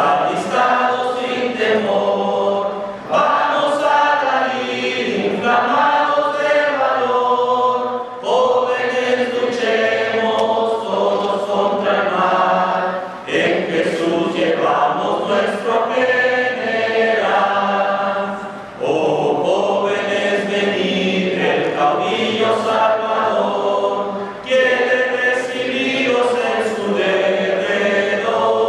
alistados sin temor, vamos a salir inflamados de valor, jóvenes luchemos todos contra el mal, en Jesús llevamos nuestro general. Oh jóvenes, venid, el caudillo Salvador quiere recibiros en su derredor.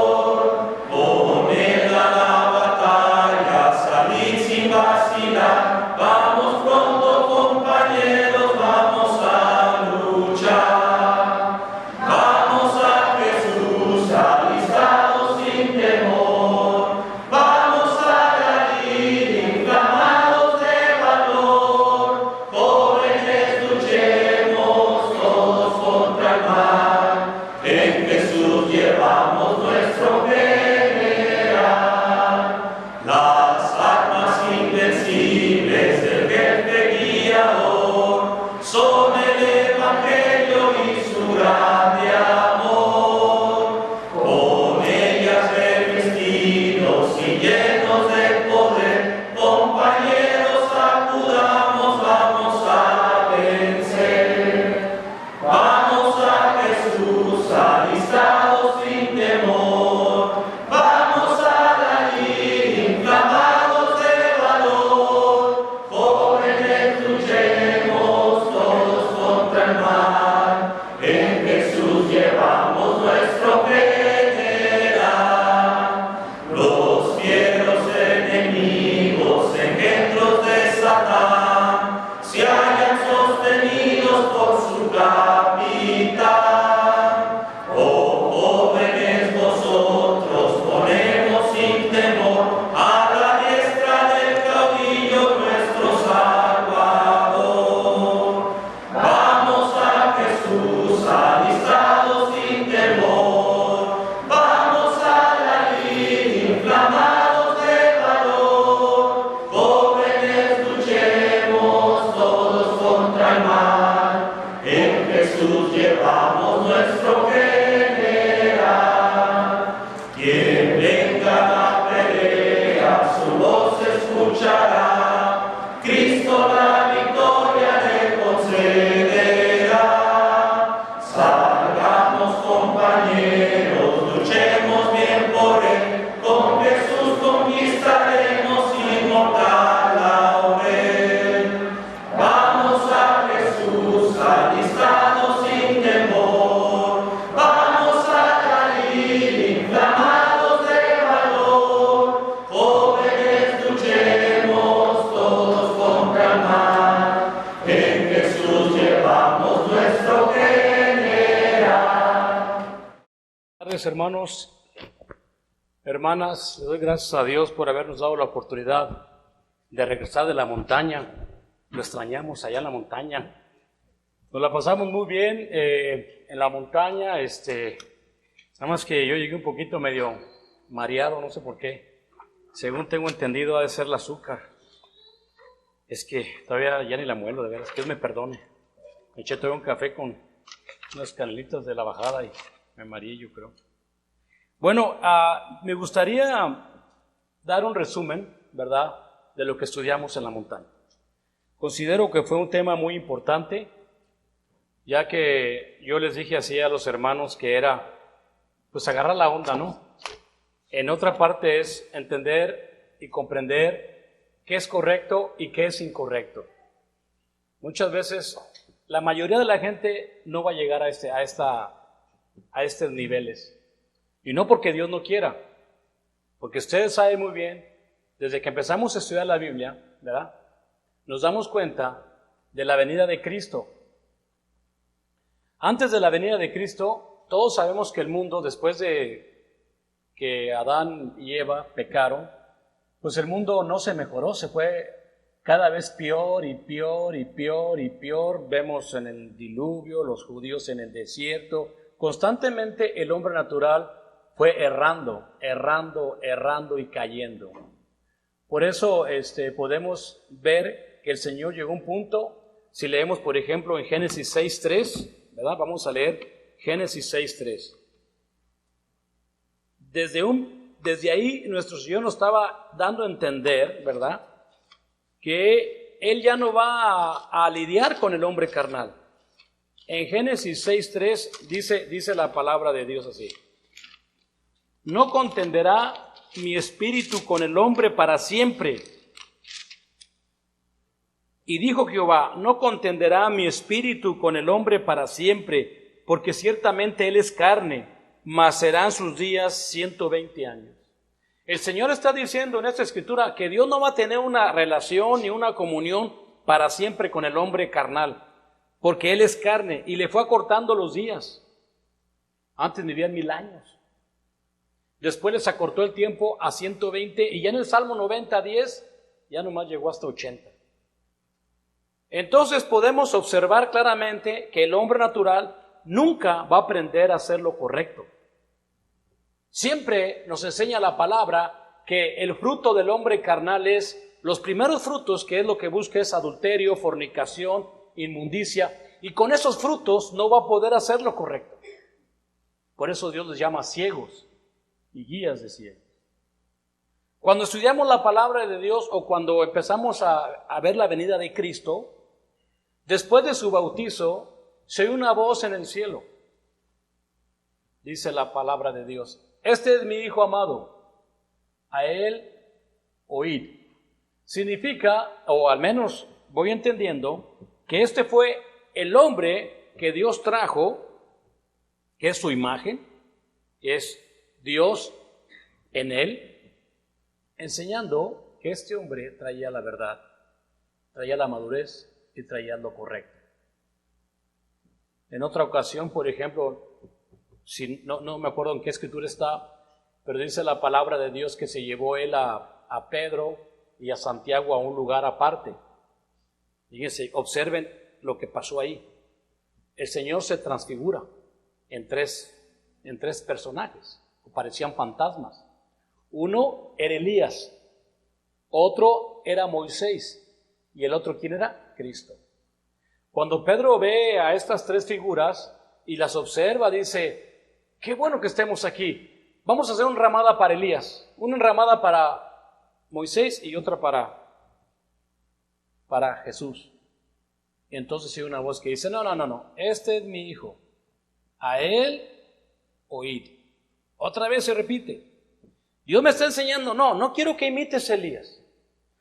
Poned a la batalla, salid sin vacilar, vamos pronto compañeros, vamos a luchar. Vamos a Jesús alistados sin temor, vamos a salir inflamados de valor, jóvenes luchemos todos contra el mal, en Jesús llevamos nuestro general. Las armas invencibles del jefe guiador son el Evangelio y su grande amor. Con ellas revestidos y llenos de poder, compañeros acudamos, vamos a vencer. Vamos a Jesús alistados sin temor, vamos a salir inflamados de valor, jóvenes luchemos todos contra el mal, en Jesús llevamos nuestro general. Los fieros enemigos, engendros de Satán, se hallan sostenidos por su capitán. Oh jóvenes, vosotros ponemos sin temor a la diestra del caudillo nuestro Salvador. Vamos a Jesús alistados sin temor, vamos a salir inflamados de valor, jóvenes luchemos todos contra el mal, en Jesús llevamos nuestro general. Quien venga a la pelea su voz escuchará, Cristo la victoria le concederá. Salgamos compañeros, luchemos bien por él, con Jesús conquistaremos inmortal laurel. Vamos a Jesús alistados sin temor, vamos a salir inflamados de valor, jóvenes luchemos todos contra el mal, en Jesús llevamos nuestro general. Buenas tardes, hermanos, hermanas. Le doy gracias a Dios por habernos dado la oportunidad de regresar de la montaña. Lo extrañamos allá en la montaña. Nos la pasamos muy bien en la montaña. Nada más que yo llegué un poquito medio mareado, no sé por qué. Según tengo entendido, ha de ser el azúcar. Es que todavía ya ni la muelo, de veras. Dios me perdone. Me eché todo un café con unas canelitas de la bajada y me mareé, yo creo. Bueno, me gustaría dar un resumen, ¿verdad?, de lo que estudiamos en la montaña. Considero que fue un tema muy importante, ya que yo les dije así a los hermanos que era, pues, agarrar la onda, ¿no? En otra parte es entender y comprender qué es correcto y qué es incorrecto. Muchas veces, la mayoría de la gente no va a llegar a estos niveles. Y no porque Dios no quiera, porque ustedes saben muy bien, desde que empezamos a estudiar la Biblia, ¿verdad?, nos damos cuenta de la venida de Cristo. Antes de la venida de Cristo, todos sabemos que el mundo, después de que Adán y Eva pecaron, pues el mundo no se mejoró, se fue cada vez peor y peor y peor y peor. Vemos en el diluvio, los judíos en el desierto. Constantemente el hombre natural fue errando y cayendo. Por eso podemos ver que el Señor llegó a un punto, si leemos por ejemplo en Génesis 6:3, ¿verdad? Vamos a leer Génesis 6:3. Desde un desde ahí nuestro Señor nos estaba dando a entender, ¿verdad?, que Él ya no va a lidiar con el hombre carnal. En Génesis 6:3 dice la palabra de Dios así: no contenderá mi espíritu con el hombre para siempre. Y dijo Jehová: no contenderá mi espíritu con el hombre para siempre, porque ciertamente él es carne, mas serán sus días 120 años. El Señor está diciendo en esta escritura que Dios no va a tener una relación ni una comunión para siempre con el hombre carnal, porque él es carne, y le fue acortando los días. Antes vivían 1000 años. Después les acortó el tiempo a 120, y ya en el Salmo 90:10 ya nomás llegó hasta 80. Entonces podemos observar claramente que el hombre natural nunca va a aprender a hacer lo correcto. Siempre nos enseña la palabra que el fruto del hombre carnal es, los primeros frutos, que es lo que busca, es adulterio, fornicación, inmundicia, y con esos frutos no va a poder hacer lo correcto. Por eso Dios les llama ciegos y guías de ciegos. Cuando estudiamos la palabra de Dios, o cuando empezamos a ver la venida de Cristo, después de su bautizo, se oye una voz en el cielo. Dice la palabra de Dios: este es mi Hijo amado, a él oíd. Significa, o al menos voy entendiendo, que este fue el hombre que Dios trajo, que es su imagen, que es Dios en él, enseñando que este hombre traía la verdad, traía la madurez y traía lo correcto. En otra ocasión, por ejemplo, no me acuerdo en qué escritura está, pero dice la palabra de Dios que se llevó él a Pedro y a Santiago a un lugar aparte. Fíjense, observen lo que pasó ahí. El Señor se transfigura en tres personajes, que parecían fantasmas. Uno era Elías, otro era Moisés, y el otro, ¿quién era? Cristo. Cuando Pedro ve a estas tres figuras y las observa, dice: qué bueno que estemos aquí. Vamos a hacer una enramada para Elías, una enramada para Moisés y otra para Jesús. Y entonces hay una voz que dice: no, este es mi Hijo, a él oíd. Otra vez se repite. Dios me está enseñando: no quiero que imites a Elías,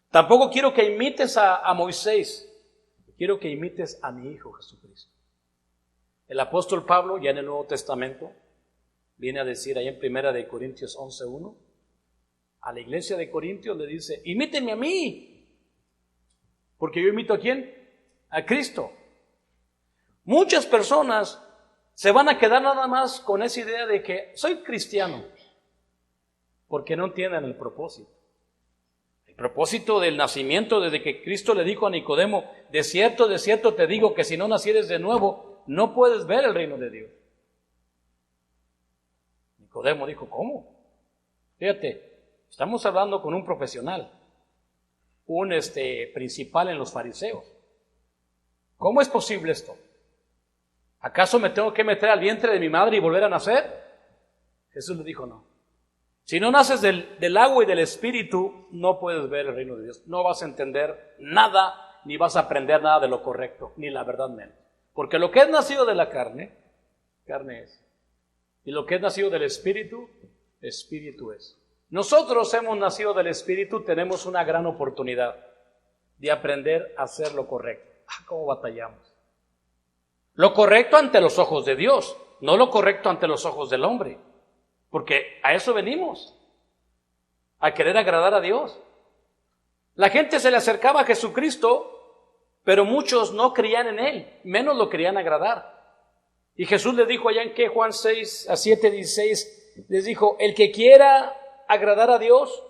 tampoco quiero que imites a Moisés, quiero que imites a mi Hijo Jesucristo. El apóstol Pablo, ya en el Nuevo Testamento, viene a decir ahí en 1 Corintios 11:1, a la iglesia de Corintios le dice: imítenme a mí, porque yo imito ¿a quién? A Cristo. Muchas personas se van a quedar nada más con esa idea de que soy cristiano, porque no entienden el propósito. El propósito del nacimiento, desde que Cristo le dijo a Nicodemo: de cierto te digo que si no nacieres de nuevo, no puedes ver el reino de Dios. Nicodemo dijo: ¿cómo? Fíjate, estamos hablando con un profesional, un principal en los fariseos. ¿Cómo es posible esto? ¿Acaso me tengo que meter al vientre de mi madre y volver a nacer? Jesús le dijo: no. Si no naces del agua y del espíritu, no puedes ver el reino de Dios. No vas a entender nada, ni vas a aprender nada de lo correcto, ni la verdad menos. Porque lo que es nacido de la carne, carne es. Y lo que es nacido del espíritu, espíritu es. Nosotros hemos nacido del espíritu, tenemos una gran oportunidad de aprender a hacer lo correcto. ¿Cómo batallamos? Lo correcto ante los ojos de Dios, no lo correcto ante los ojos del hombre. Porque a eso venimos, a querer agradar a Dios. La gente se le acercaba a Jesucristo, pero muchos no creían en Él, menos lo querían agradar. Y Jesús les dijo allá en que Juan 7:16, les dijo: el que quiera agradar a Dios,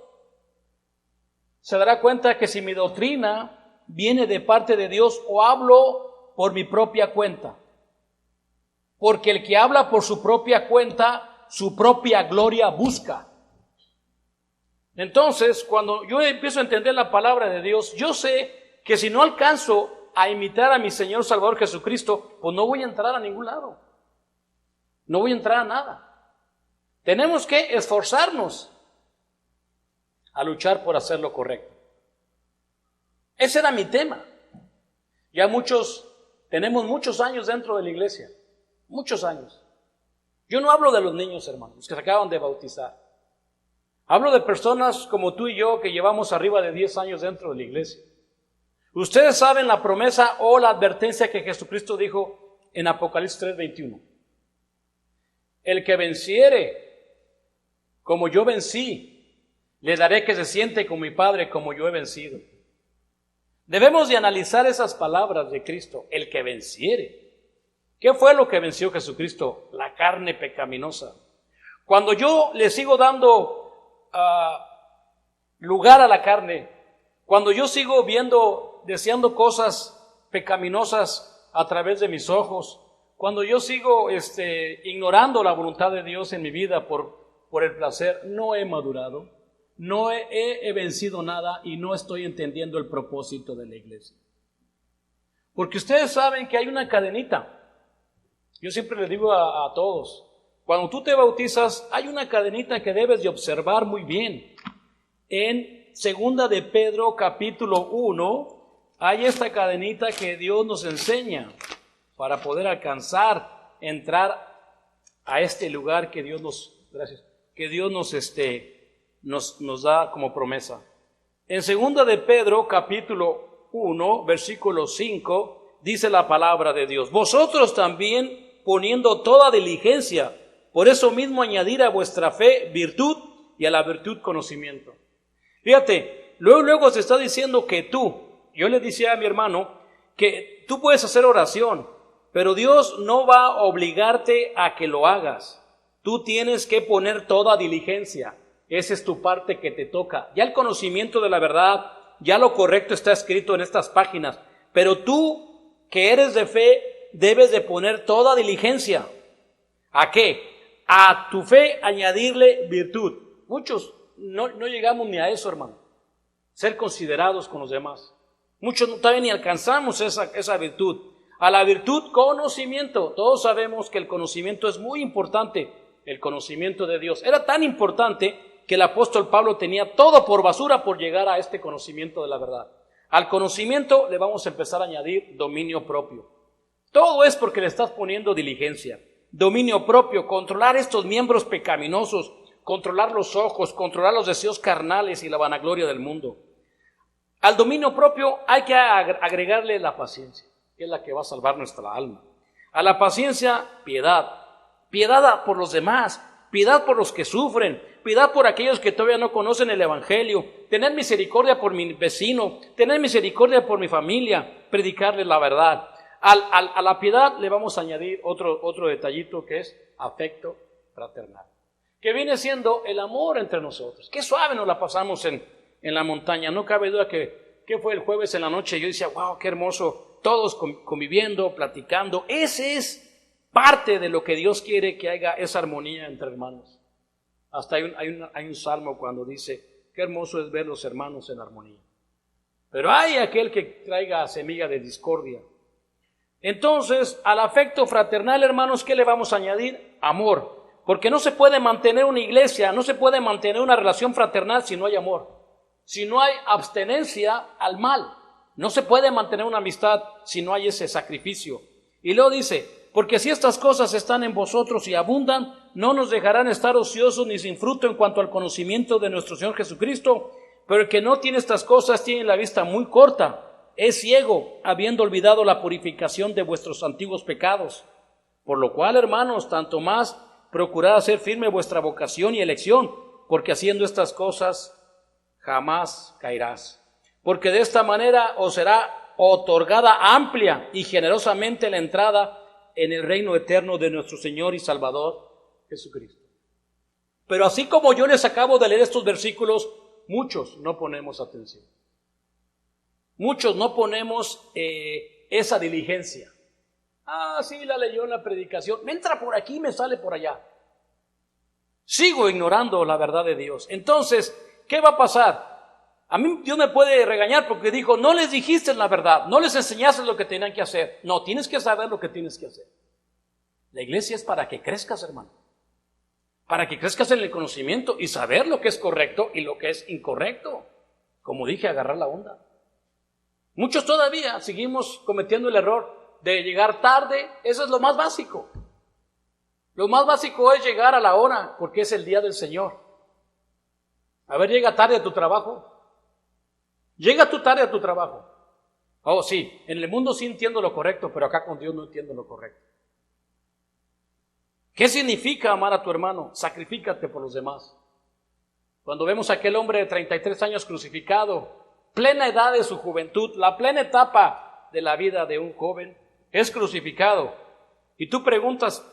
se dará cuenta que si mi doctrina viene de parte de Dios o hablo por mi propia cuenta. Porque el que habla por su propia cuenta, su propia gloria busca. Entonces, cuando yo empiezo a entender la palabra de Dios, yo sé que si no alcanzo a imitar a mi Señor Salvador Jesucristo, pues no voy a entrar a ningún lado. No voy a entrar a nada. Tenemos que esforzarnos a luchar por hacer lo correcto. Ese era mi tema. Ya tenemos muchos años dentro de la iglesia, muchos años. Yo no hablo de los niños, hermanos, los que se acaban de bautizar. Hablo de personas como tú y yo que llevamos arriba de 10 años dentro de la iglesia. Ustedes saben la promesa o la advertencia que Jesucristo dijo en Apocalipsis 3:21. El que venciere, como yo vencí, le daré que se siente con mi Padre como yo he vencido. Debemos de analizar esas palabras de Cristo, el que venciere. ¿Qué fue lo que venció Jesucristo? La carne pecaminosa. Cuando yo le sigo dando lugar a la carne, cuando yo sigo deseando cosas pecaminosas a través de mis ojos, cuando yo sigo ignorando la voluntad de Dios en mi vida por el placer, no he madurado, no he vencido nada y no estoy entendiendo el propósito de la iglesia. Porque ustedes saben que hay una cadenita. Yo siempre les digo a todos, cuando tú te bautizas, hay una cadenita que debes de observar muy bien. En 2 de Pedro capítulo 1, hay esta cadenita que Dios nos enseña para poder entrar a este lugar que Dios nos da como promesa. En 2 de Pedro capítulo 1, versículo 5, dice la palabra de Dios: vosotros también, poniendo toda diligencia, por eso mismo añadir a vuestra fe virtud y a la virtud conocimiento. Fíjate, luego se está diciendo que yo le decía a mi hermano que tú puedes hacer oración, pero Dios no va a obligarte a que lo hagas. Tú tienes que poner toda diligencia. Esa es tu parte que te toca. Ya el conocimiento de la verdad, ya lo correcto está escrito en estas páginas, pero tú que eres de fe debes de poner toda diligencia. ¿A qué? A tu fe añadirle virtud. Muchos no llegamos ni a eso, hermano. Ser considerados con los demás. Muchos todavía ni alcanzamos esa virtud. A la virtud, conocimiento. Todos sabemos que el conocimiento es muy importante. El conocimiento de Dios. Era tan importante que el apóstol Pablo tenía todo por basura por llegar a este conocimiento de la verdad. Al conocimiento le vamos a empezar a añadir dominio propio. Todo es porque le estás poniendo diligencia. Dominio propio, controlar estos miembros pecaminosos, controlar los ojos, controlar los deseos carnales y la vanagloria del mundo. Al dominio propio hay que agregarle la paciencia, que es la que va a salvar nuestra alma. A la paciencia, piedad. Piedad por los demás, piedad por los que sufren, piedad por aquellos que todavía no conocen el evangelio, tener misericordia por mi vecino, tener misericordia por mi familia, predicarles la verdad. A la piedad le vamos a añadir otro detallito que es afecto fraternal, que viene siendo el amor entre nosotros. Qué suave nos la pasamos en la montaña. No cabe duda que fue el jueves en la noche. Yo decía, wow, qué hermoso, todos conviviendo, platicando. Ese es parte de lo que Dios quiere, que haya esa armonía entre hermanos. Hasta hay un salmo cuando dice, qué hermoso es ver los hermanos en armonía. Pero hay aquel que traiga semilla de discordia. Entonces, al afecto fraternal, hermanos, ¿qué le vamos a añadir? Amor. Porque no se puede mantener una iglesia, no se puede mantener una relación fraternal si no hay amor. Si no hay abstenencia al mal. No se puede mantener una amistad si no hay ese sacrificio. Y luego dice, porque si estas cosas están en vosotros y abundan, no nos dejarán estar ociosos ni sin fruto en cuanto al conocimiento de nuestro Señor Jesucristo. Pero el que no tiene estas cosas tiene la vista muy corta, es ciego, habiendo olvidado la purificación de vuestros antiguos pecados. Por lo cual, hermanos, tanto más procurad hacer firme vuestra vocación y elección, porque haciendo estas cosas jamás caerás. Porque de esta manera os será otorgada amplia y generosamente la entrada en el reino eterno de nuestro Señor y Salvador Jesucristo. Pero así como yo les acabo de leer estos versículos, muchos no ponemos atención. Muchos no ponemos esa diligencia. Sí, la leyó en la predicación. Me entra por aquí, me sale por allá. Sigo ignorando la verdad de Dios. Entonces, ¿qué va a pasar? A mí Dios me puede regañar porque dijo, no les dijiste la verdad, no les enseñaste lo que tenían que hacer. No, tienes que saber lo que tienes que hacer. La iglesia es para que crezcas, hermano. para que crezcas en el conocimiento y saber lo que es correcto y lo que es incorrecto. Como dije, agarrar la onda. Muchos todavía seguimos cometiendo el error de llegar tarde. Eso es lo más básico. Lo más básico es llegar a la hora, porque es el día del Señor. A ver, llega tarde a tu trabajo. Llega tú tarde a tu trabajo. Oh, sí, en el mundo sí entiendo lo correcto, pero acá con Dios no entiendo lo correcto. ¿Qué significa amar a tu hermano? Sacrifícate por los demás. Cuando vemos a aquel hombre de 33 años crucificado, plena edad de su juventud, la plena etapa de la vida de un joven, es crucificado. Y tú preguntas,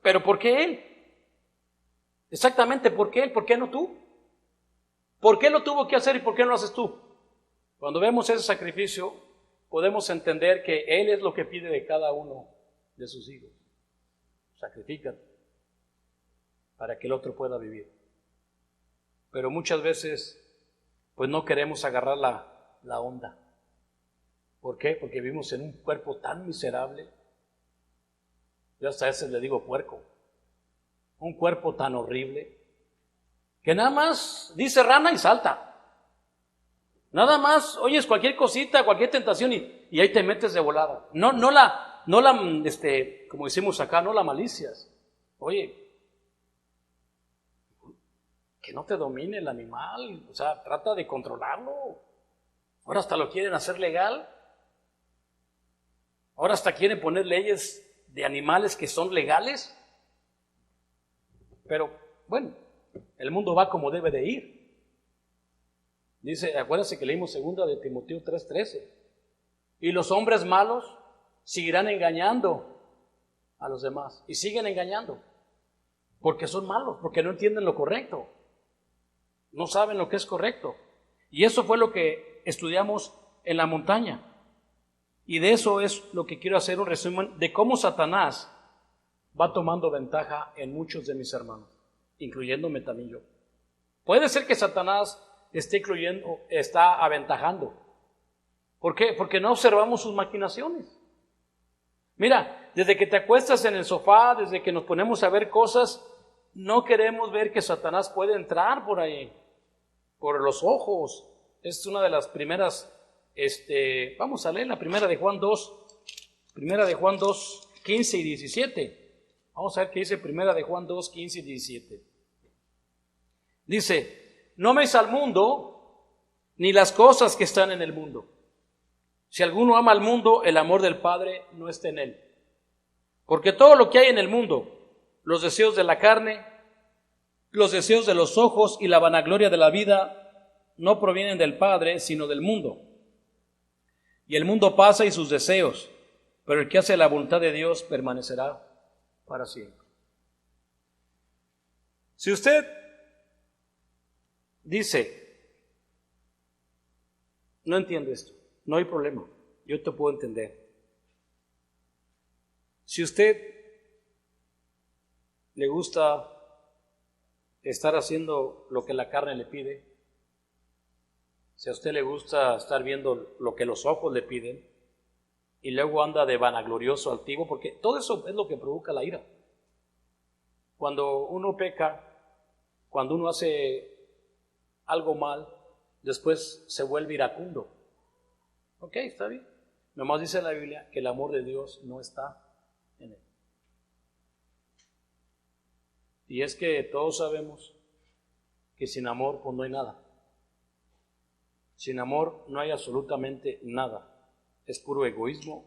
¿pero por qué él? Exactamente, ¿por qué él? ¿Por qué no tú? ¿Por qué lo tuvo que hacer y por qué no lo haces tú? Cuando vemos ese sacrificio, podemos entender que Él es lo que pide de cada uno de sus hijos. Sacrifícate para que el otro pueda vivir. Pero muchas veces, pues no queremos agarrar la onda. ¿Por qué? Porque vivimos en un cuerpo tan miserable. Yo hasta a veces le digo puerco. Un cuerpo tan horrible que nada más dice rana y salta. Nada más oyes cualquier cosita, cualquier tentación y ahí te metes de volada. No la, como decimos acá, no la malicias. Oye, que no te domine el animal, o sea, trata de controlarlo. Ahora hasta lo quieren hacer legal. Ahora hasta quieren poner leyes de animales que son legales. Pero, bueno, el mundo va como debe de ir. Dice, acuérdense que leímos 2 de Timoteo 3:13. Y los hombres malos seguirán engañando a los demás. Y siguen engañando. Porque son malos, porque no entienden lo correcto. No saben lo que es correcto. Y eso fue lo que estudiamos en la montaña. Y de eso es lo que quiero hacer un resumen de cómo Satanás va tomando ventaja en muchos de mis hermanos, incluyéndome también yo. Puede ser que Satanás está aventajando. ¿Por qué? Porque no observamos sus maquinaciones. Mira, desde que te acuestas en el sofá, desde que nos ponemos a ver cosas, no queremos ver que Satanás puede entrar por ahí, por los ojos. Es una de las primeras, vamos a leer la primera de Juan 2, 15 y 17. Vamos a ver qué dice primera de Juan 2, 15 y 17. Dice, no améis al mundo, ni las cosas que están en el mundo. Si alguno ama al mundo, el amor del Padre no está en él. Porque todo lo que hay en el mundo, los deseos de la carne, los deseos de los ojos y la vanagloria de la vida, no provienen del Padre, sino del mundo. Y el mundo pasa y sus deseos, pero el que hace la voluntad de Dios permanecerá para siempre. Si usted dice, no entiendo esto, no hay problema, yo te puedo entender. Si usted le gusta estar haciendo lo que la carne le pide, si a usted le gusta estar viendo lo que los ojos le piden, y luego anda de vanaglorioso, altivo, porque todo eso es lo que provoca la ira. Cuando uno peca, cuando uno hace algo mal, después se vuelve iracundo. Ok, está bien. Nomás dice la Biblia que el amor de Dios no está en él. Y es que todos sabemos que sin amor pues no hay nada. Sin amor no hay absolutamente nada. Es puro egoísmo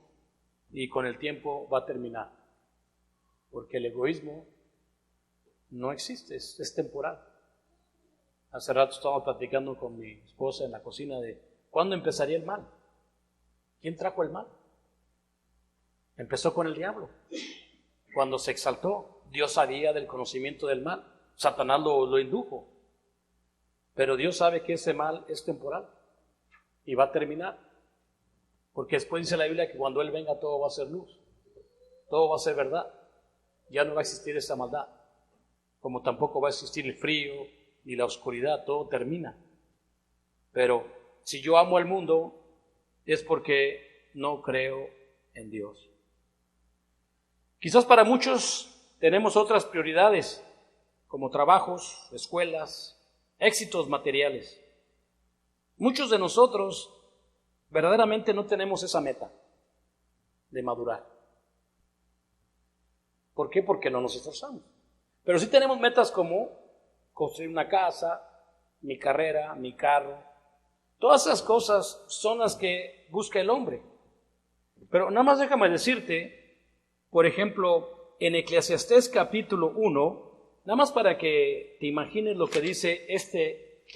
y con el tiempo va a terminar. Porque el egoísmo no existe, es temporal. Hace rato estábamos platicando con mi esposa en la cocina de ¿cuándo empezaría el mal? ¿Quién trajo el mal? Empezó con el diablo. Cuando se exaltó, Dios sabía del conocimiento del mal. Satanás lo indujo. Pero Dios sabe que ese mal es temporal y va a terminar. Porque después dice la Biblia que cuando Él venga todo va a ser luz. Todo va a ser verdad. Ya no va a existir esa maldad. Como tampoco va a existir el frío ni la oscuridad. Todo termina. Pero si yo amo al mundo es porque no creo en Dios. Quizás para muchos tenemos otras prioridades como trabajos, escuelas, éxitos materiales. Muchos de nosotros verdaderamente no tenemos esa meta de madurar. ¿Por qué? Porque no nos esforzamos. Pero sí tenemos metas como construir una casa, mi carrera, mi carro. Todas esas cosas son las que busca el hombre. Pero nada más déjame decirte, por ejemplo, en Eclesiastés capítulo 1, nada más para que te imagines lo que dice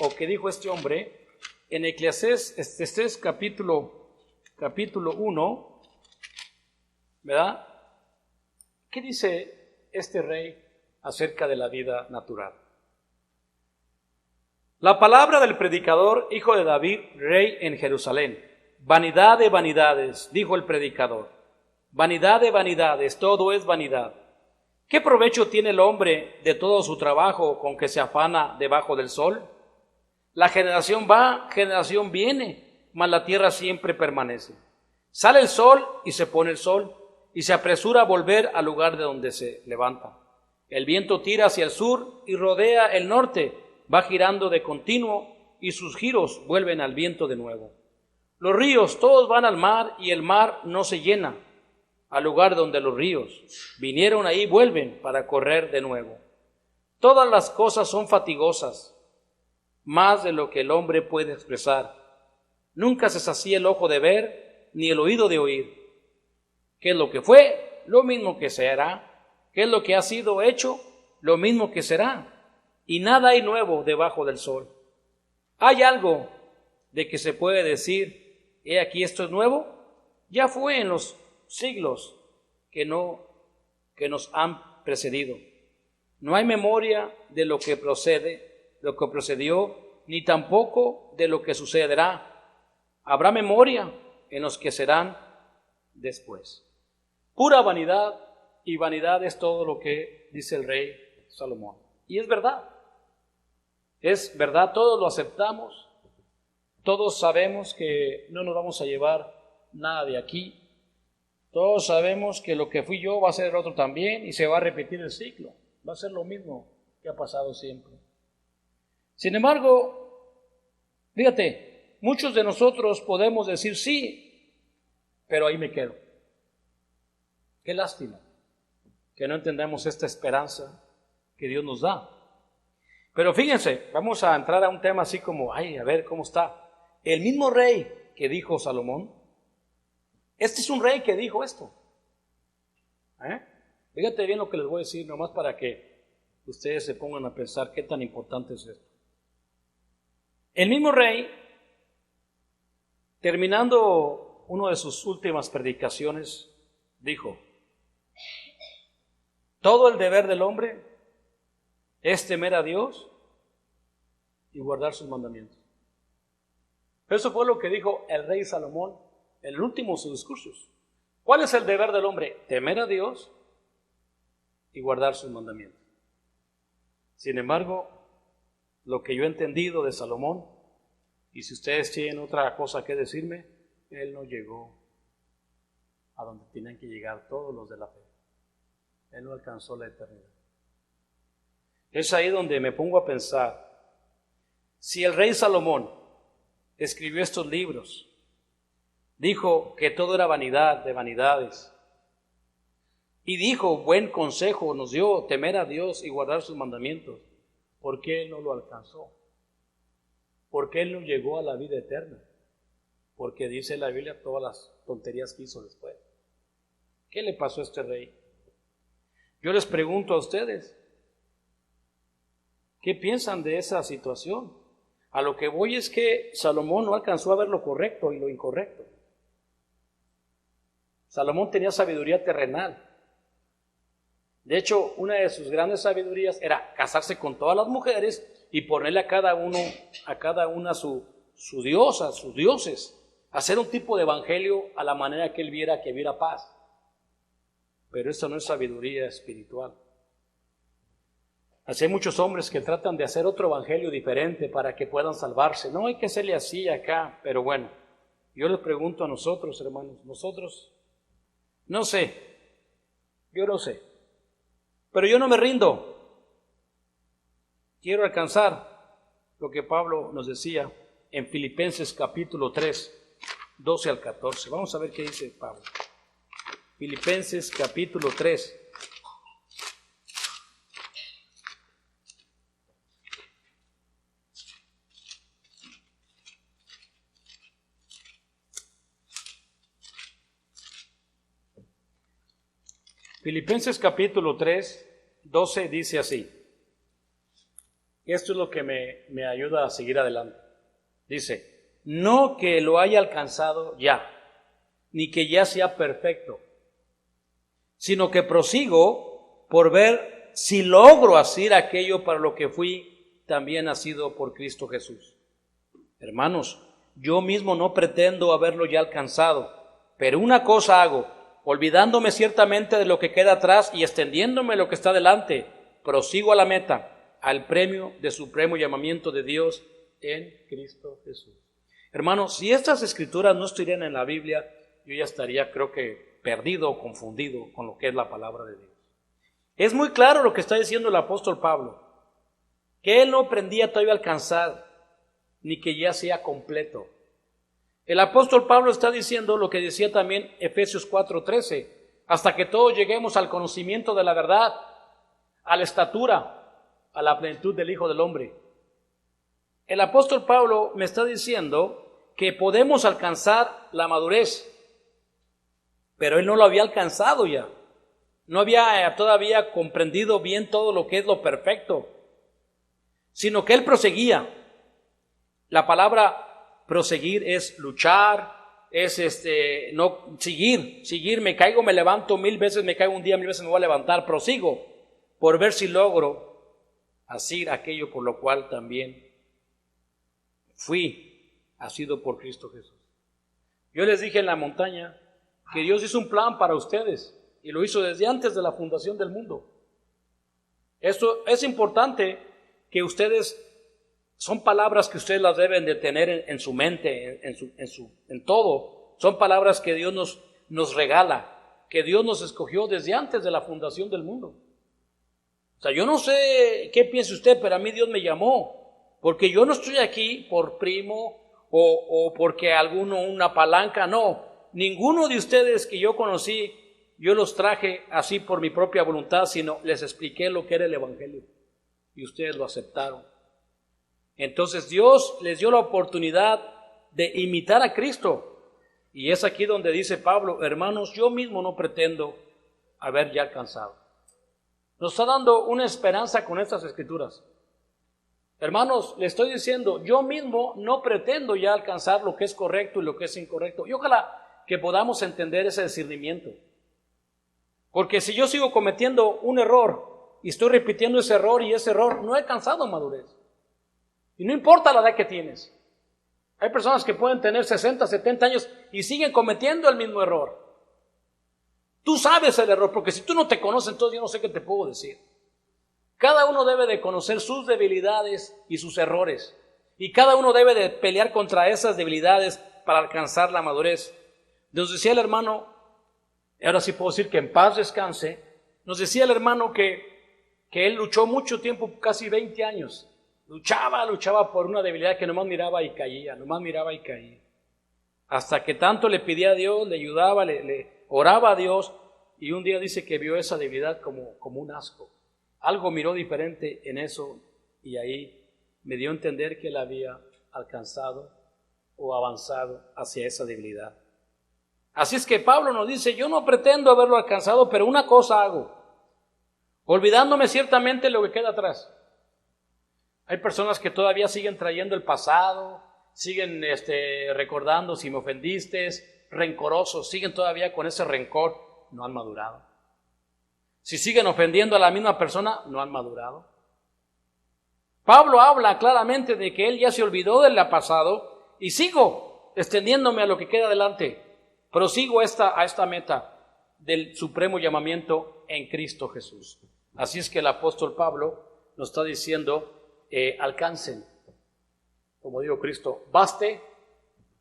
o que dijo este hombre, en Eclesiastés capítulo 1, ¿verdad? ¿Qué dice este rey acerca de la vida natural? La palabra del predicador, hijo de David, rey en Jerusalén. Vanidad de vanidades, dijo el predicador. Vanidad de vanidades, todo es vanidad. ¿Qué provecho tiene el hombre de todo su trabajo con que se afana debajo del sol? La generación va, generación viene, mas la tierra siempre permanece. Sale el sol y se pone el sol, y se apresura a volver al lugar de donde se levanta. El viento tira hacia el sur y rodea el norte, va girando de continuo, y sus giros vuelven al viento de nuevo. Los ríos todos van al mar, y el mar no se llena. Al lugar donde los ríos vinieron, ahí vuelven para correr de nuevo. Todas las cosas son fatigosas, más de lo que el hombre puede expresar. Nunca se sacía el ojo de ver, ni el oído de oír. ¿Qué es lo que fue? Lo mismo que será. ¿Qué es lo que ha sido hecho? Lo mismo que será. Y nada hay nuevo debajo del sol. ¿Hay algo de que se puede decir, he aquí esto es nuevo? Ya fue en los siglos que nos han precedido. No hay memoria de lo que procedió, ni tampoco de lo que sucederá. Habrá memoria en los que serán después. Pura vanidad, y vanidad es todo lo que dice el rey Salomón. Y es verdad, todos lo aceptamos, todos sabemos que no nos vamos a llevar nada de aquí. Todos sabemos que lo que fui yo va a ser el otro también, y se va a repetir el ciclo. Va a ser lo mismo que ha pasado siempre. Sin embargo, fíjate, muchos de nosotros podemos decir sí, pero ahí me quedo. Qué lástima que no entendamos esta esperanza que Dios nos da. Pero fíjense, vamos a entrar a un tema así como, a ver cómo está. El mismo rey que dijo Salomón, este es un rey que dijo esto. Fíjate bien lo que les voy a decir, nomás para que ustedes se pongan a pensar qué tan importante es esto. El mismo rey, terminando una de sus últimas predicaciones, dijo: todo el deber del hombre es temer a Dios y guardar sus mandamientos. Eso fue lo que dijo el rey Salomón en el último de sus discursos. ¿Cuál es el deber del hombre? Temer a Dios y guardar sus mandamientos. Sin embargo, lo que yo he entendido de Salomón, y si ustedes tienen otra cosa que decirme, él no llegó a donde tienen que llegar todos los de la fe. Él no alcanzó la eternidad. Es ahí donde me pongo a pensar, si el rey Salomón escribió estos libros, dijo que todo era vanidad de vanidades, y dijo, buen consejo nos dio, temer a Dios y guardar sus mandamientos, ¿por qué él no lo alcanzó? ¿Por qué él no llegó a la vida eterna? Porque dice la Biblia todas las tonterías que hizo después. ¿Qué le pasó a este rey? Yo les pregunto a ustedes, ¿qué piensan de esa situación? A lo que voy es que Salomón no alcanzó a ver lo correcto y lo incorrecto. Salomón tenía sabiduría terrenal. De hecho, una de sus grandes sabidurías era casarse con todas las mujeres y ponerle a cada una su diosa, sus dioses. Hacer un tipo de evangelio a la manera que él viera que hubiera paz. Pero eso no es sabiduría espiritual. Así hay muchos hombres que tratan de hacer otro evangelio diferente para que puedan salvarse. No hay que hacerle así acá, pero bueno, yo les pregunto a nosotros, hermanos, no sé, yo no sé, pero yo no me rindo. quiero alcanzar lo que Pablo nos decía en Filipenses capítulo 3, 12 al 14. Vamos a ver qué dice Pablo. Filipenses capítulo 3. Filipenses capítulo 3, 12 dice así. Esto es lo que me ayuda a seguir adelante. Dice, no que lo haya alcanzado ya, ni que ya sea perfecto, sino que prosigo por ver si logro hacer aquello para lo que fui también nacido por Cristo Jesús. Hermanos, yo mismo no pretendo haberlo ya alcanzado, pero una cosa hago, olvidándome ciertamente de lo que queda atrás y extendiéndome lo que está delante, prosigo a la meta, al premio de supremo llamamiento de Dios en Cristo Jesús. Hermanos, si estas escrituras no estuvieran en la Biblia, yo ya estaría, creo que, perdido o confundido con lo que es la palabra de Dios. Es muy claro lo que está diciendo el apóstol Pablo, que él no pretendía todavía alcanzar, ni que ya sea completo. El apóstol Pablo está diciendo lo que decía también Efesios 4:13, hasta que todos lleguemos al conocimiento de la verdad, a la estatura, a la plenitud del Hijo del Hombre. El apóstol Pablo me está diciendo que podemos alcanzar la madurez, pero él no lo había alcanzado ya. No había todavía comprendido bien todo lo que es lo perfecto, sino que él proseguía. La palabra proseguir es luchar, es no seguir, me caigo, me levanto 1000 veces, me caigo un día, 1000 veces me voy a levantar, prosigo por ver si logro hacer aquello por lo cual también fui asido por Cristo Jesús. Yo les dije en la montaña que Dios hizo un plan para ustedes y lo hizo desde antes de la fundación del mundo. Esto es importante, que ustedes, son palabras que ustedes las deben de tener en su mente, en todo. Son palabras que Dios nos regala, que Dios nos escogió desde antes de la fundación del mundo. O sea, yo no sé qué piense usted, pero a mí Dios me llamó, porque yo no estoy aquí por primo o porque una palanca, no. Ninguno de ustedes que yo conocí, yo los traje así por mi propia voluntad, sino les expliqué lo que era el Evangelio y ustedes lo aceptaron. Entonces Dios les dio la oportunidad de imitar a Cristo, y es aquí donde dice Pablo, hermanos, yo mismo no pretendo haber ya alcanzado. Nos está dando una esperanza con estas escrituras. Hermanos, le estoy diciendo, yo mismo no pretendo ya alcanzar lo que es correcto y lo que es incorrecto. Y ojalá que podamos entender ese discernimiento. Porque si yo sigo cometiendo un error y estoy repitiendo ese error y ese error, no he alcanzado madurez. Y no importa la edad que tienes. Hay personas que pueden tener 60, 70 años y siguen cometiendo el mismo error. Tú sabes el error, porque si tú no te conoces, entonces yo no sé qué te puedo decir. Cada uno debe de conocer sus debilidades y sus errores. Y cada uno debe de pelear contra esas debilidades para alcanzar la madurez. Nos decía el hermano, ahora sí puedo decir que en paz descanse, nos decía el hermano que él luchó mucho tiempo, casi 20 años. Luchaba por una debilidad que nomás miraba y caía, Hasta que tanto le pedía a Dios, le ayudaba, le oraba a Dios, y un día dice que vio esa debilidad como un asco. Algo miró diferente en eso, y ahí me dio a entender que él había alcanzado o avanzado hacia esa debilidad. Así es que Pablo nos dice, yo no pretendo haberlo alcanzado, pero una cosa hago, olvidándome ciertamente lo que queda atrás. Hay personas que todavía siguen trayendo el pasado, siguen recordando si me ofendiste, rencorosos, siguen todavía con ese rencor, no han madurado. Si siguen ofendiendo a la misma persona, no han madurado. Pablo habla claramente de que él ya se olvidó del pasado y sigo extendiéndome a lo que queda adelante. Prosigo a esta meta del supremo llamamiento en Cristo Jesús. Así es que el apóstol Pablo nos está diciendo, alcancen, como dijo Cristo, baste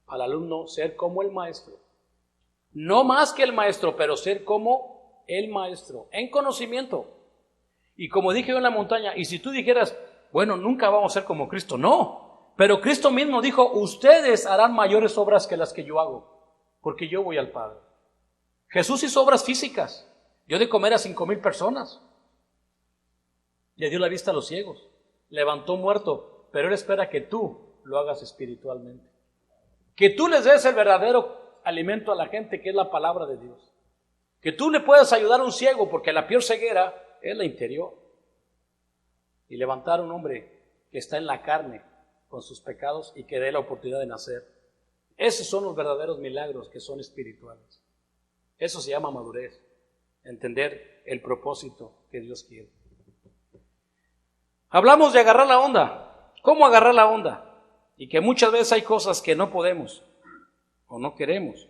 al alumno ser como el maestro. No más que el maestro, pero ser como el maestro, en conocimiento. Y como dije yo en la montaña, y si tú dijeras, bueno, nunca vamos a ser como Cristo, no. Pero Cristo mismo dijo, ustedes harán mayores obras que las que yo hago, porque yo voy al Padre. Jesús hizo obras físicas, dio de comer a 5,000 personas, le dio la vista a los ciegos, levantó muerto, pero Él espera que tú lo hagas espiritualmente. Que tú les des el verdadero alimento a la gente, que es la palabra de Dios. Que tú le puedas ayudar a un ciego, porque la peor ceguera es la interior. Y levantar a un hombre que está en la carne con sus pecados y que dé la oportunidad de nacer. Esos son los verdaderos milagros que son espirituales. Eso se llama madurez, entender el propósito que Dios quiere. Hablamos de agarrar la onda. ¿Cómo agarrar la onda? Y que muchas veces hay cosas que no podemos o no queremos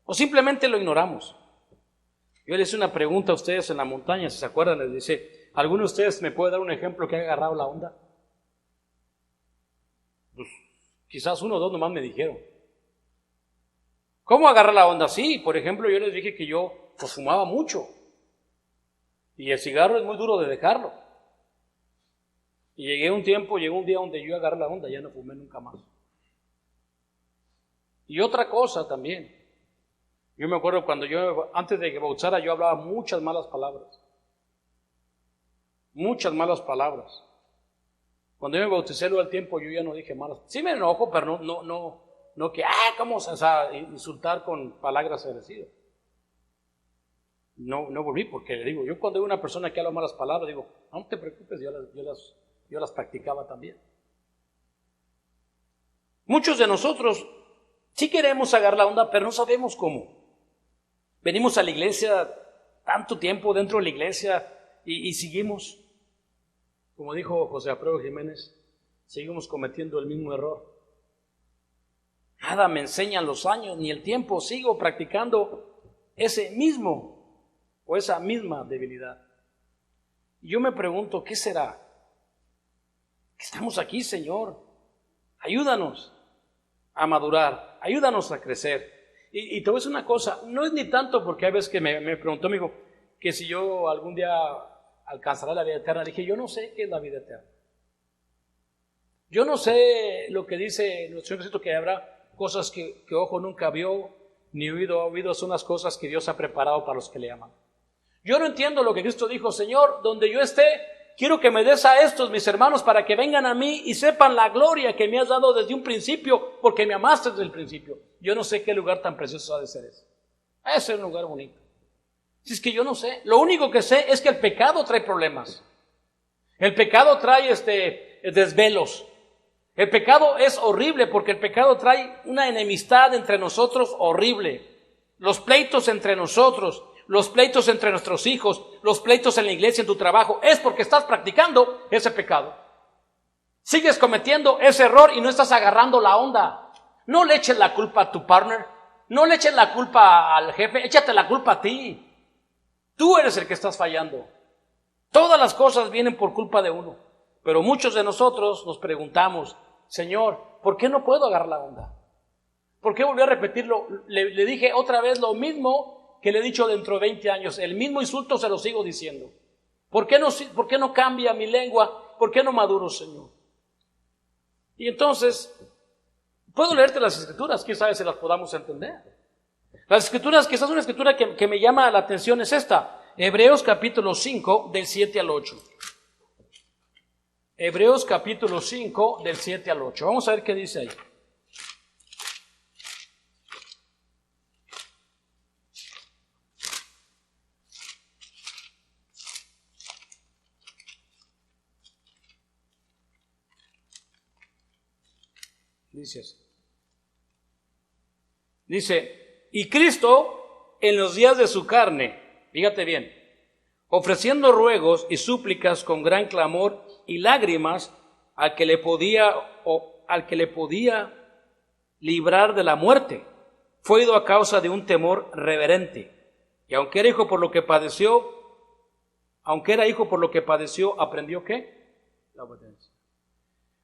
o simplemente lo ignoramos. Yo les hice una pregunta a ustedes en la montaña, si se acuerdan, les dice, ¿alguno de ustedes me puede dar un ejemplo que haya agarrado la onda? Pues quizás uno o dos nomás me dijeron. ¿Cómo agarrar la onda? Sí, por ejemplo, yo les dije que yo pues fumaba mucho y el cigarro es muy duro de dejarlo. Y llegó un día donde yo agarré la onda, ya no fumé nunca más. Y otra cosa también, yo me acuerdo cuando antes de que bautizara, yo hablaba muchas malas palabras. Muchas malas palabras. Cuando yo me bauticé luego al tiempo, yo ya no dije malas. Sí me enojo, pero no que, ¿cómo? O sea, insultar con palabras agresivas. No volví, porque le digo, yo cuando veo una persona que habla malas palabras, digo, no te preocupes, yo las practicaba también. Muchos de nosotros sí queremos agarrar la onda, pero no sabemos cómo. Venimos a la iglesia tanto tiempo dentro de la iglesia y seguimos, como dijo José Alfredo Jiménez, seguimos cometiendo el mismo error. Nada me enseñan los años ni el tiempo, sigo practicando ese mismo o esa misma debilidad. Y yo me pregunto, ¿qué será? Estamos aquí, Señor. Ayúdanos a madurar, ayúdanos a crecer. Y te voy a decir una cosa, no es ni tanto porque hay veces que me preguntó mi hijo que si yo algún día alcanzaré la vida eterna. Le dije, yo no sé qué es la vida eterna. Yo no sé lo que dice nuestro Señor Jesucristo, que habrá cosas que ojo nunca vio, ni oído ha oído, son las cosas que Dios ha preparado para los que le aman. Yo no entiendo lo que Cristo dijo, Señor, donde yo esté, quiero que me des a estos mis hermanos para que vengan a mí y sepan la gloria que me has dado desde un principio, porque me amaste desde el principio. Yo no sé qué lugar tan precioso ha de ser ese. Ese es un lugar bonito. Si es que yo no sé, lo único que sé es que el pecado trae problemas. El pecado trae desvelos. El pecado es horrible porque el pecado trae una enemistad entre nosotros horrible. Los pleitos entre nosotros, los pleitos entre nuestros hijos, los pleitos en la iglesia, en tu trabajo, es porque estás practicando ese pecado. Sigues cometiendo ese error y no estás agarrando la onda. No le eches la culpa a tu partner, no le eches la culpa al jefe, échate la culpa a ti. Tú eres el que estás fallando. Todas las cosas vienen por culpa de uno. Pero muchos de nosotros nos preguntamos, Señor, ¿por qué no puedo agarrar la onda? ¿Por qué volví a repetirlo? Le dije otra vez lo mismo que le he dicho dentro de 20 años. El mismo insulto se lo sigo diciendo. ¿Por qué no cambia mi lengua? ¿Por qué no maduro, Señor? Y entonces, puedo leerte las escrituras, quién sabe si las podamos entender. Las escrituras, quizás una escritura que me llama la atención es esta. Hebreos capítulo 5, del 7 al 8. Hebreos capítulo 5, del 7 al 8. Vamos a ver qué dice ahí. Dice, y Cristo en los días de su carne, fíjate bien, ofreciendo ruegos y súplicas con gran clamor y lágrimas al que le podía librar de la muerte, fue ido a causa de un temor reverente. Y aunque era hijo por lo que padeció, aprendió ¿qué? La obediencia.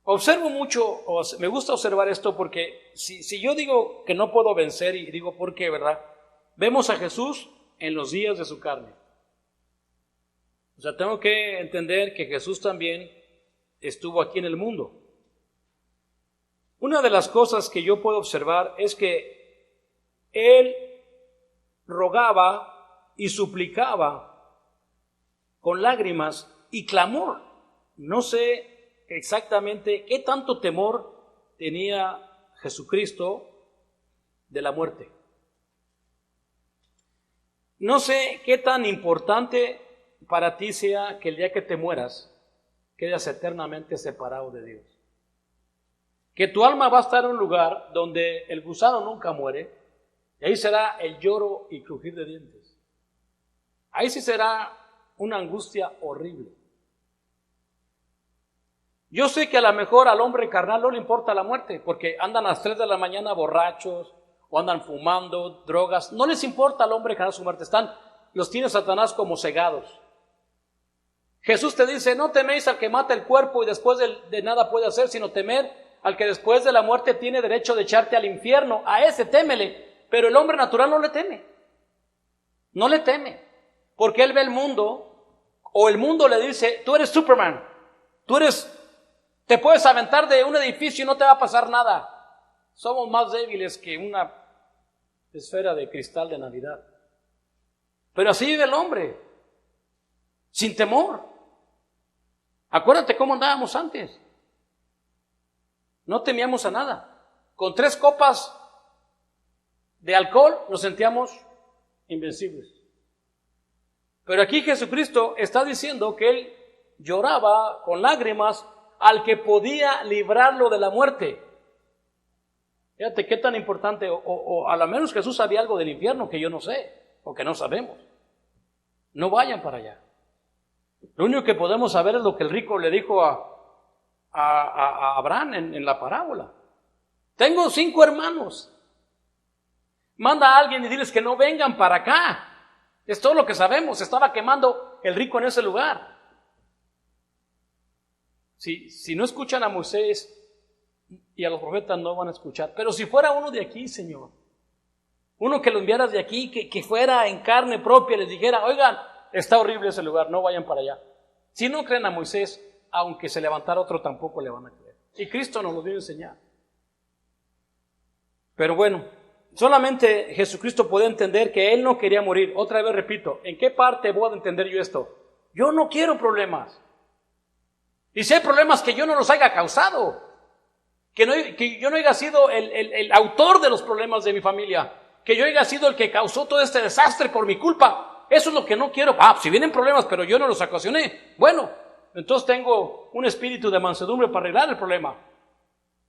Observo mucho, me gusta observar esto porque si yo digo que no puedo vencer y digo por qué, ¿verdad? Vemos a Jesús en los días de su carne. O sea, tengo que entender que Jesús también estuvo aquí en el mundo. Una de las cosas que yo puedo observar es que Él rogaba y suplicaba con lágrimas y clamor. No sé exactamente qué tanto temor tenía Jesucristo de la muerte. No sé qué tan importante para ti sea que el día que te mueras quedas eternamente separado de Dios. Que tu alma va a estar en un lugar donde el gusano nunca muere, y ahí será el lloro y crujir de dientes. Ahí sí será una angustia horrible. Yo sé que a lo mejor al hombre carnal no le importa la muerte, porque andan a las 3 de la mañana borrachos, o andan fumando, drogas. No les importa al hombre carnal su muerte. Los tiene Satanás como cegados. Jesús te dice, no teméis al que mata el cuerpo y después de nada puede hacer, sino temer al que después de la muerte tiene derecho de echarte al infierno. A ese témele. Pero el hombre natural no le teme. No le teme. Porque él ve el mundo, o el mundo le dice, tú eres Superman. Te puedes aventar de un edificio y no te va a pasar nada. Somos más débiles que una esfera de cristal de Navidad. Pero así vive el hombre, sin temor. Acuérdate cómo andábamos antes. No temíamos a nada. Con 3 copas de alcohol nos sentíamos invencibles. Pero aquí Jesucristo está diciendo que Él lloraba con lágrimas al que podía librarlo de la muerte. Fíjate qué tan importante, o a lo menos Jesús sabía algo del infierno que yo no sé, o que no sabemos. No vayan para allá. Lo único que podemos saber es lo que el rico le dijo a Abraham en la parábola. Tengo 5 hermanos. Manda a alguien y diles que no vengan para acá. Es todo lo que sabemos. Estaba quemando el rico en ese lugar. Si no escuchan a Moisés y a los profetas, no van a escuchar. Pero si fuera uno de aquí, Señor, uno que lo enviaras de aquí, que fuera en carne propia, les dijera, oigan, está horrible ese lugar, no vayan para allá. Si no creen a Moisés, aunque se levantara otro, tampoco le van a creer. Y Cristo nos lo dio a enseñar. Pero bueno, solamente Jesucristo puede entender que Él no quería morir. Otra vez repito, ¿en qué parte voy a entender yo esto? Yo no quiero problemas. Y si hay problemas que yo no los haya causado, que yo no haya sido el autor de los problemas de mi familia, que yo haya sido el que causó todo este desastre por mi culpa, eso es lo que no quiero. Si vienen problemas pero yo no los ocasioné, bueno, entonces tengo un espíritu de mansedumbre para arreglar el problema.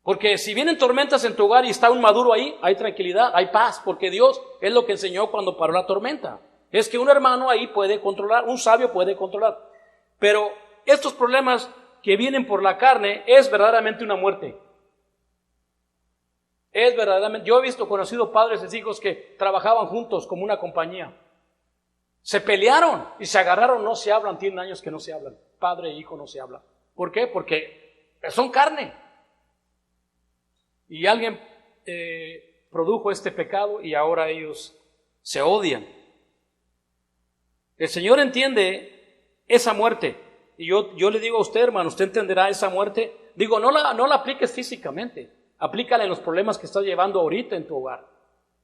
Porque si vienen tormentas en tu hogar y está un maduro ahí, hay tranquilidad, hay paz, porque Dios es lo que enseñó cuando paró la tormenta. Es que un hermano ahí puede controlar, un sabio puede controlar. Pero estos problemas que vienen por la carne es verdaderamente una muerte. Es verdaderamente, yo he conocido padres y hijos que trabajaban juntos como una compañía. Se pelearon y se agarraron, no se hablan, tienen años que no se hablan. Padre e hijo no se hablan. ¿Por qué? Porque son carne. Y alguien produjo este pecado y ahora ellos se odian. El Señor entiende esa muerte. Y yo le digo a usted, hermano, usted entenderá esa muerte. Digo, no la apliques físicamente. Aplícala en los problemas que estás llevando ahorita en tu hogar.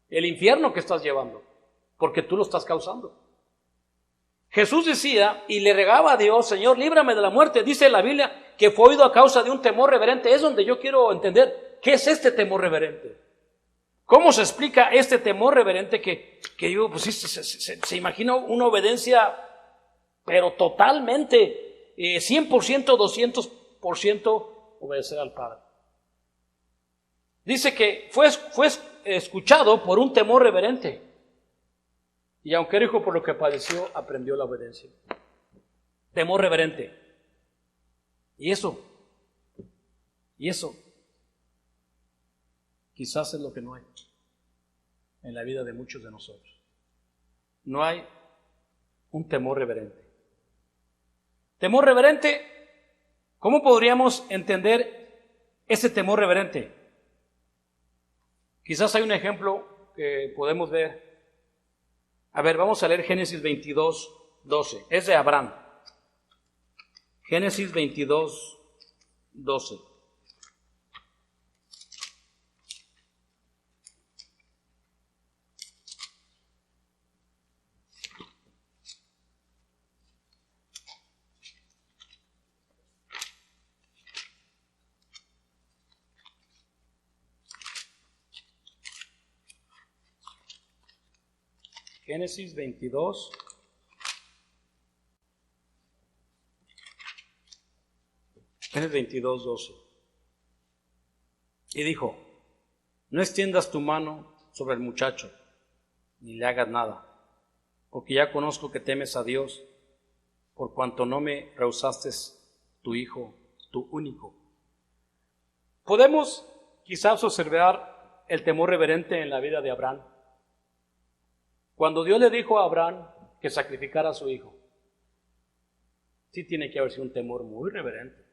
El infierno que estás llevando. Porque tú lo estás causando. Jesús decía y le regaba a Dios, Señor, líbrame de la muerte. Dice la Biblia que fue oído a causa de un temor reverente. Es donde yo quiero entender qué es este temor reverente. ¿Cómo se explica este temor reverente que yo, pues se imagina una obediencia, pero totalmente 100%, 200% obedecer al Padre? Dice que fue escuchado por un temor reverente. Y aunque era hijo por lo que padeció, aprendió la obediencia. Temor reverente. Y eso quizás es lo que no hay en la vida de muchos de nosotros. No hay un temor reverente. Temor reverente, ¿cómo podríamos entender ese temor reverente? Quizás hay un ejemplo que podemos ver. A ver, vamos a leer Génesis 22, 12. Es de Abraham. Génesis 22, 12. Génesis 22. Génesis 22, 12. Y dijo: no extiendas tu mano sobre el muchacho, ni le hagas nada, porque ya conozco que temes a Dios, por cuanto no me rehusaste tu hijo, tu único. Podemos quizás observar el temor reverente en la vida de Abraham. Cuando Dios le dijo a Abraham que sacrificara a su hijo, sí tiene que haber sido un temor muy reverente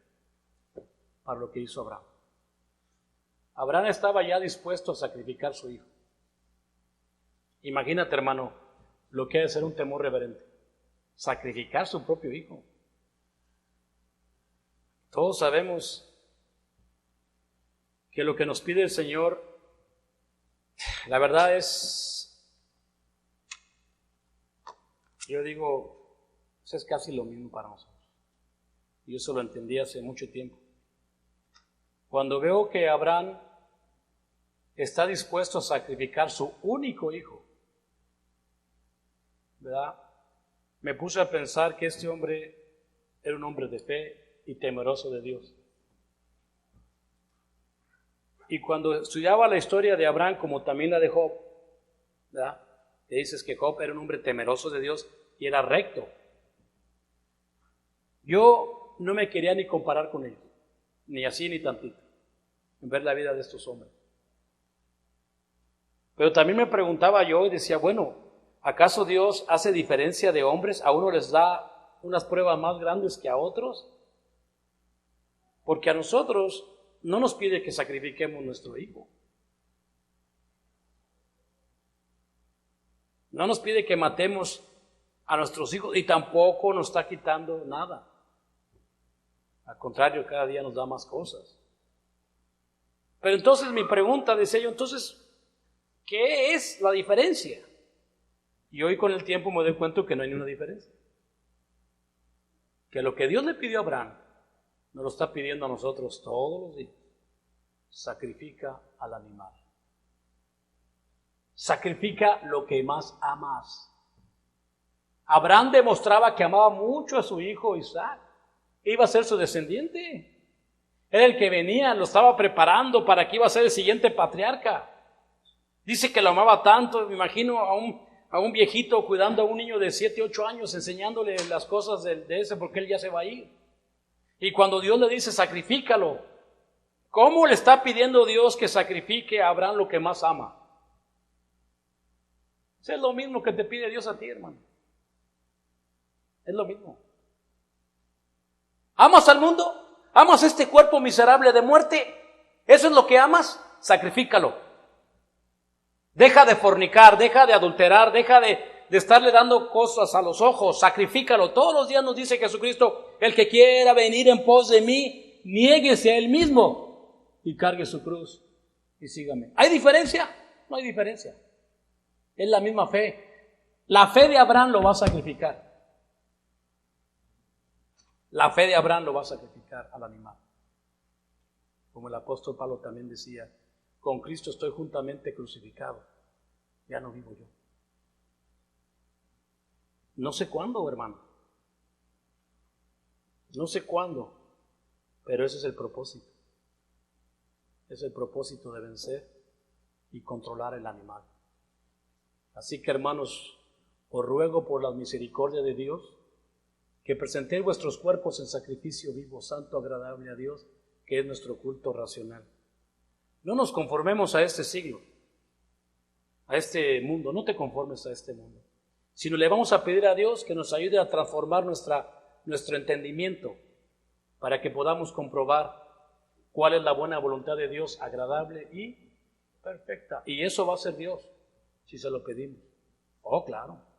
para lo que hizo Abraham. Abraham estaba ya dispuesto a sacrificar a su hijo. Imagínate, hermano, lo que ha de ser un temor reverente. Sacrificar su propio hijo. Todos sabemos que lo que nos pide el Señor, la verdad es, yo digo, pues es casi lo mismo para nosotros. Y eso lo entendí hace mucho tiempo. Cuando veo que Abraham está dispuesto a sacrificar su único hijo, ¿verdad? Me puse a pensar que este hombre era un hombre de fe y temeroso de Dios. Y cuando estudiaba la historia de Abraham, como también la de Job, ¿verdad? Te dices que Job era un hombre temeroso de Dios y era recto. Yo no me quería ni comparar con ellos, ni así ni tantito, en ver la vida de estos hombres. Pero también me preguntaba yo y decía, bueno, ¿acaso Dios hace diferencia de hombres? ¿A uno les da unas pruebas más grandes que a otros? Porque a nosotros no nos pide que sacrifiquemos nuestro hijo. No nos pide que matemos a nuestros hijos y tampoco nos está quitando nada. Al contrario, cada día nos da más cosas. Pero entonces mi pregunta, decía yo, entonces, ¿qué es la diferencia? Y hoy con el tiempo me doy cuenta que no hay ninguna diferencia. Que lo que Dios le pidió a Abraham, nos lo está pidiendo a nosotros todos los días. Sacrifica al animal. Sacrifica lo que más amas. Abraham demostraba que amaba mucho a su hijo Isaac. Iba a ser su descendiente. Era el que venía, lo estaba preparando para que iba a ser el siguiente patriarca. Dice que lo amaba tanto, me imagino a un viejito cuidando a un niño de 7, 8 años, enseñándole las cosas de ese, porque él ya se va a ir. Y cuando Dios le dice, sacrifícalo, ¿cómo le está pidiendo Dios que sacrifique a Abraham lo que más ama? Eso es lo mismo que te pide Dios a ti, hermano. Es lo mismo. ¿Amas al mundo? ¿Amas este cuerpo miserable de muerte? ¿Eso es lo que amas? Sacrifícalo. Deja de fornicar, deja de adulterar, deja de estarle dando cosas a los ojos, sacrifícalo. Todos los días nos dice Jesucristo, el que quiera venir en pos de mí, niéguese a él mismo y cargue su cruz y sígame. ¿Hay diferencia? No hay diferencia. Es la misma fe. La fe de Abraham lo va a sacrificar. La fe de Abraham lo va a sacrificar al animal. Como el apóstol Pablo también decía, con Cristo estoy juntamente crucificado. Ya no vivo yo. No sé cuándo, hermano. No sé cuándo. Pero ese es el propósito. Es el propósito de vencer y controlar el animal. Así que, hermanos, os ruego por la misericordia de Dios que presentéis vuestros cuerpos en sacrificio vivo, santo, agradable a Dios, que es nuestro culto racional. No nos conformemos a este siglo, a este mundo, no te conformes a este mundo, sino le vamos a pedir a Dios que nos ayude a transformar nuestro entendimiento para que podamos comprobar cuál es la buena voluntad de Dios, agradable y perfecta. Y eso va a ser Dios, si se lo pedimos. Oh, claro.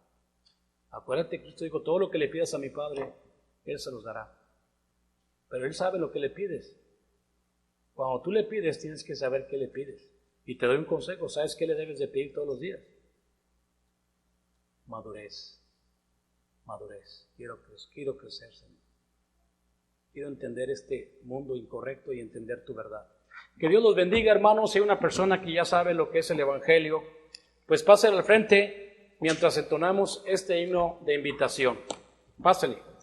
Acuérdate que Cristo dijo, todo lo que le pidas a mi Padre, Él se los dará. Pero Él sabe lo que le pides Cuando tú le pides, tienes que saber qué le pides. Y te doy un consejo, ¿sabes qué le debes de pedir todos los días? Madurez. Madurez. Quiero crecer, Señor. Quiero entender este mundo incorrecto y entender tu verdad. Que Dios los bendiga, hermanos. Si hay una persona que ya sabe lo que es el Evangelio, pues pásale al frente mientras entonamos este himno de invitación. Pásale.